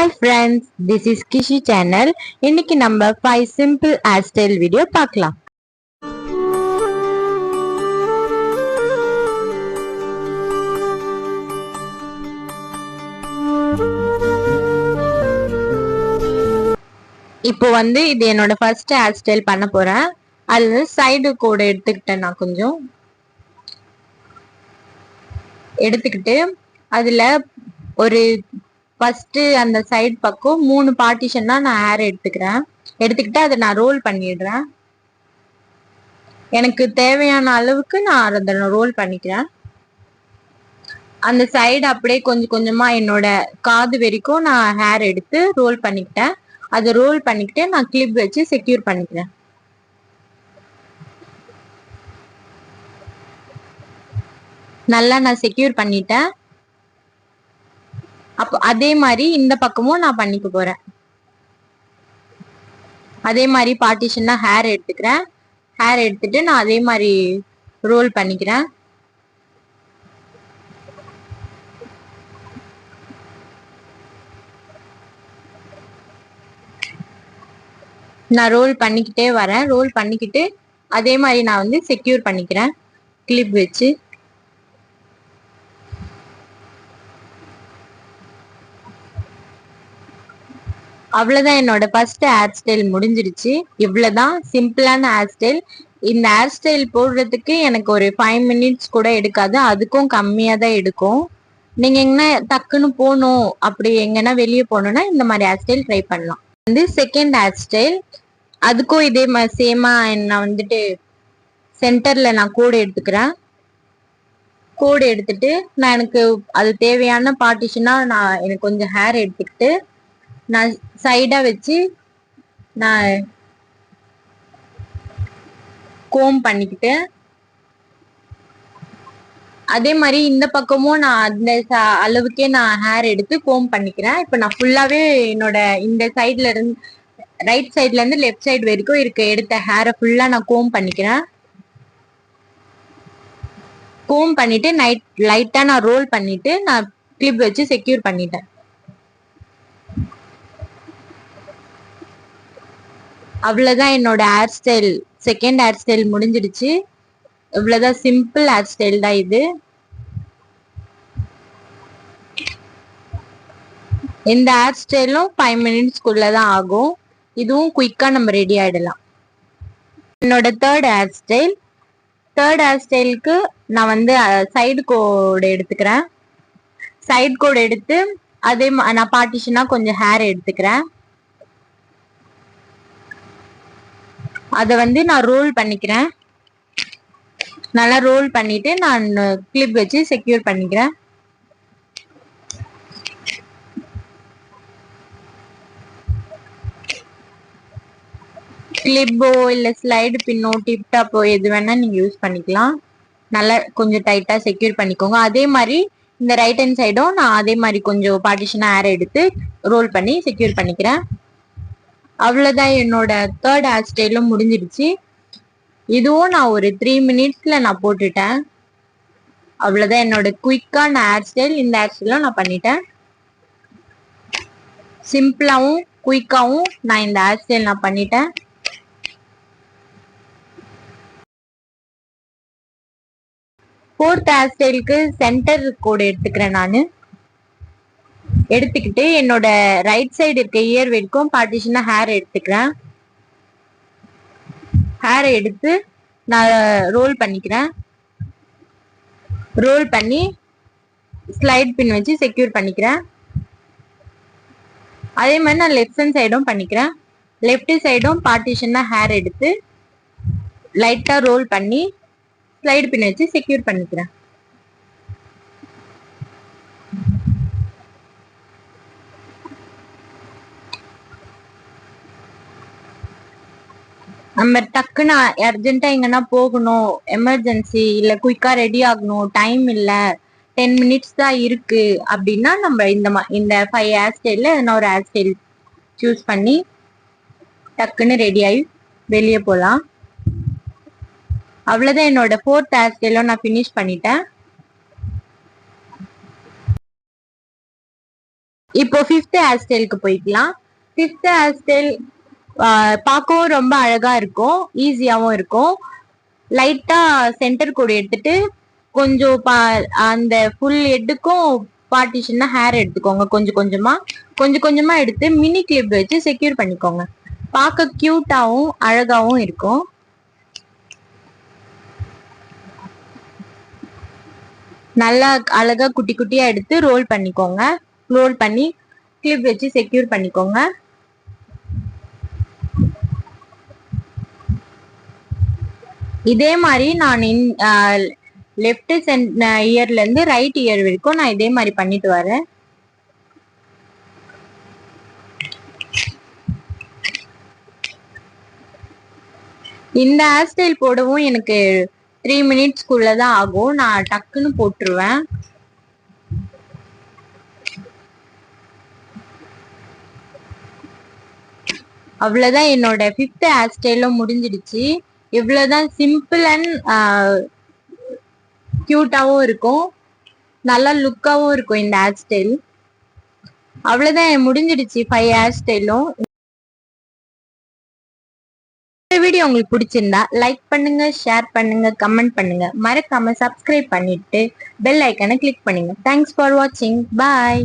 Hi friends, this is Kishi channel. இன்னைக்கு நம்ம 5 simple hairstyle video பார்க்கலாம். இப்போ இது என்னோட ஃபர்ஸ்ட் hairstyle பண்ண போறேன். அது சைடு கோடு எடுத்துக்கிட்டேன். நான் கொஞ்சம் எடுத்துக்கிட்டு அதுல ஒரு ஃபர்ஸ்ட் அந்த சைடு பக்கம் 3 பார்ட்டிஷன் தான் நான் ஹேர் எடுத்துக்கிட்டு அதை நான் ரோல் பண்ணிடுறேன். எனக்கு தேவையான அளவுக்கு நான் அதை ரோல் பண்ணிக்கிறேன். அந்த சைடு அப்படியே கொஞ்சம் கொஞ்சமா என்னோட காது வரைக்கும் நான் ஹேர் எடுத்து ரோல் பண்ணிக்கிட்டேன். அதை ரோல் பண்ணிக்கிட்டு நான் கிளிப் வச்சு செக்யூர் பண்ணிக்கிறேன். நல்லா நான் செக்யூர் பண்ணிட்டேன். அப்போ அதே மாதிரி இந்த பக்கமும் நான் பண்ணிக்க போறேன். அதே மாதிரி பார்ட்டிஷன்னா ஹேர் எடுத்துக்கிறேன். ஹேர் எடுத்துட்டு நான் அதே மாதிரி ரோல் பண்ணிக்கிறேன். நான் ரோல் பண்ணிக்கிட்டே வரேன். ரோல் பண்ணிக்கிட்டு அதே மாதிரி நான் செக்யூர் பண்ணிக்கிறேன் கிளிப் வச்சு. அவ்வளவுதான், என்னோட ஃபர்ஸ்ட் ஹேர் ஸ்டைல் முடிஞ்சிருச்சு. இவ்வளவுதான் சிம்பிளான ஹேர் ஸ்டைல். இந்த ஹேர் ஸ்டைல் போடுறதுக்கு எனக்கு ஒரு 5 மினிட்ஸ் கூட எடுக்காது, அதுக்கும் கம்மியா தான் எடுக்கும். நீங்க எங்கன்னா டக்குன்னு போகணும், அப்படி எங்கன்னா வெளியே போகணும்னா இந்த மாதிரி ஹேர் ஸ்டைல் ட்ரை பண்ணலாம். செகண்ட் ஹேர் ஸ்டைல், அதுக்கும் இதே மாதிரி சேமா நான் சென்டர்ல நான் கோடு எடுத்துக்கிறேன். கோடு எடுத்துட்டு நான் எனக்கு அது தேவையான பார்ட்டிஷனா நான் எனக்கு கொஞ்சம் ஹேர் எடுத்துக்கிட்டு நான் சைடா வச்சு நான் கோம் பண்ணிக்கிட்டு அதே மாதிரி இந்த பக்கமும் நான் அந்த அளவுக்கே நான் ஹேர் எடுத்து கோம் பண்ணிக்கிறேன். இப்ப நான் ஃபுல்லாவே என்னோட இந்த சைட்ல இருந்து ரைட் சைட்ல இருந்து லெஃப்ட் சைடு வரைக்கும் எடுத்த ஹேரை ஃபுல்லா நான் கோம் பண்ணிக்கிறேன். கோம் பண்ணிட்டு லைட்டா நான் ரோல் பண்ணிட்டு நான் கிளிப் வச்சு செக்யூர் பண்ணிட்டேன். அவ்வளவுதான், என்னோட hair style second hair style முடிஞ்சிடுச்சு. இவ்வளவுதான், சிம்பிள் ஹேர் ஸ்டைல் தான் இது. இந்த ஹேர் ஸ்டைலும் 5 மினிட்ஸ்க்குள்ளதான் ஆகும். இதுவும் குயிக்கா நம்ம ரெடி ஆயிடலாம். என்னோட தேர்ட் ஹேர் ஸ்டைலுக்கு நான் சைடு கோடு எடுத்துக்கிறேன். சைடு கோடு எடுத்து அதே நான் பார்ட்டிஷனா கொஞ்சம் ஹேர் எடுத்துக்கிறேன். அதை நான் ரோல் பண்ணிக்கிறேன். நல்லா ரோல் பண்ணிட்டு நான் கிளிப் வச்சு செக்யூர் பண்ணிக்கிறேன். கிளிப்போ இல்ல ஸ்லைடு பின்னோ டிப் டாப்போ எது வேணா நீங்க யூஸ் பண்ணிக்கலாம். நல்லா கொஞ்சம் டைட்டா செக்யூர் பண்ணிக்கோங்க. அதே மாதிரி இந்த ரைட் ஹேண்ட் சைடும் நான் அதே மாதிரி கொஞ்சம் பார்ட்டிஷனா ஹேர் எடுத்து ரோல் பண்ணி செக்யூர் பண்ணிக்கிறேன். அவ்வளவுதான், என்னோட தேர்ட் ஹேர் ஸ்டைலும் முடிஞ்சிடுச்சு. இதுவும் நான் ஒரு 3 மினிட்ஸ்ல நான் போட்டுட்டேன். அவ்வளவுதான், என்னோட குயிக்கான ஹேர் ஸ்டைல். இந்த ஹேர் ஸ்டைலும் நான் பண்ணிட்டேன். சிம்பிளாவும் குயிக்காவும் நான் இந்த ஹேர் ஸ்டைல் நான் பண்ணிட்டேன். ஃபோர்த் ஹேர் ஸ்டைலுக்கு சென்டர் கோடு எடுத்துக்கிறேன். நான் எடுத்துக்கிட்டு என்னோட ரைட் சைடு இருக்க இயர் வரைக்கும் பார்ட்டிஷனா ஹேர் எடுத்துக்கிறேன். ஹேர் எடுத்து நான் ரோல் பண்ணிக்கிறேன். ரோல் பண்ணி ஸ்லைட் பின் வச்சு செக்யூர் பண்ணிக்கிறேன். அதே மாதிரி நான் லெஃப்ட் ஹேண்ட் சைடும் பண்ணிக்கிறேன். லெஃப்ட் சைடும் பார்ட்டிஷனா ஹேர் எடுத்து லைட்டா ரோல் பண்ணி ஸ்லைடு பின் வச்சு செக்யூர் பண்ணிக்கிறேன். நம்ம டக்குன்னு அர்ஜென்ட்டா எங்கன்னா போகணும், எமர்ஜென்சி இல்ல குயிக்கா ரெடி ஆகணும், டைம் இல்ல 10 மினிட்ஸ் தான் இருக்கு அப்படின்னா நம்ம இந்த 5 ஹேர் ஸ்டைல்ல எதனா ஒரு ஹேர் ஸ்டைல் சூஸ் பண்ணி டக்குன்னு ரெடி ஆகி வெளியே போகலாம். அவ்வளவுதான், என்னோட 4th ஹேர் ஸ்டைலும் நான் ஃபினிஷ் பண்ணிட்டேன். இப்போ ஃபிஃப்த் ஹேர் ஸ்டைலுக்கு போய்க்கலாம். ஃபிஃப்த் ஹேர் ஸ்டைல் பார்க்கவும் ரொம்ப அழகா இருக்கும், ஈஸியாவும் இருக்கும். லைட்டா சென்டர் கோடு எடுத்துட்டு கொஞ்சம் அந்த ஃபுல் ஹெட்டுக்கும் பார்ட்டிஷனா ஹேர் எடுத்துக்கோங்க. கொஞ்சம் கொஞ்சமா எடுத்து மினி கிளிப் வச்சு செக்யூர் பண்ணிக்கோங்க. பார்க்க கியூட்டாவும் அழகாவும் இருக்கும். நல்லா அழகா குட்டி குட்டியா எடுத்து ரோல் பண்ணிக்கோங்க. ரோல் பண்ணி கிளிப் வச்சு செக்யூர் பண்ணிக்கோங்க. இதே மாதிரி நான் லெஃப்ட் இயர்ல இருந்து ரைட் இயர் வரைக்கும் நான் இதே மாதிரி பண்ணிட்டு வரேன். இந்த ஹேர் ஸ்டைல் போடவும் எனக்கு 3 மினிட்ஸ்க்குள்ளதான் ஆகும். நான் டக்குன்னு போட்டுருவேன். அவ்வளவுதான், என்னோட 5th ஹேர் ஸ்டைலும் முடிஞ்சிடுச்சு. இவ்வளவுதான், சிம்பிள் அண்ட் கியூட்டாவும் இருக்கும், நல்லா லுக்காவும் இருக்கும் இந்த ஹேர் ஸ்டைல். அவ்வளவுதான், முடிஞ்சிடுச்சு 5 ஹேர் ஸ்டைலும். இந்த வீடியோ உங்களுக்கு பிடிச்சிருந்தா லைக் பண்ணுங்க, ஷேர் பண்ணுங்க, கமெண்ட் பண்ணுங்க. மறக்காம சப்ஸ்கிரைப் பண்ணிட்டு பெல் ஐக்கானை கிளிக் பண்ணுங்க. தேங்க்ஸ் ஃபார் வாட்சிங். பாய்.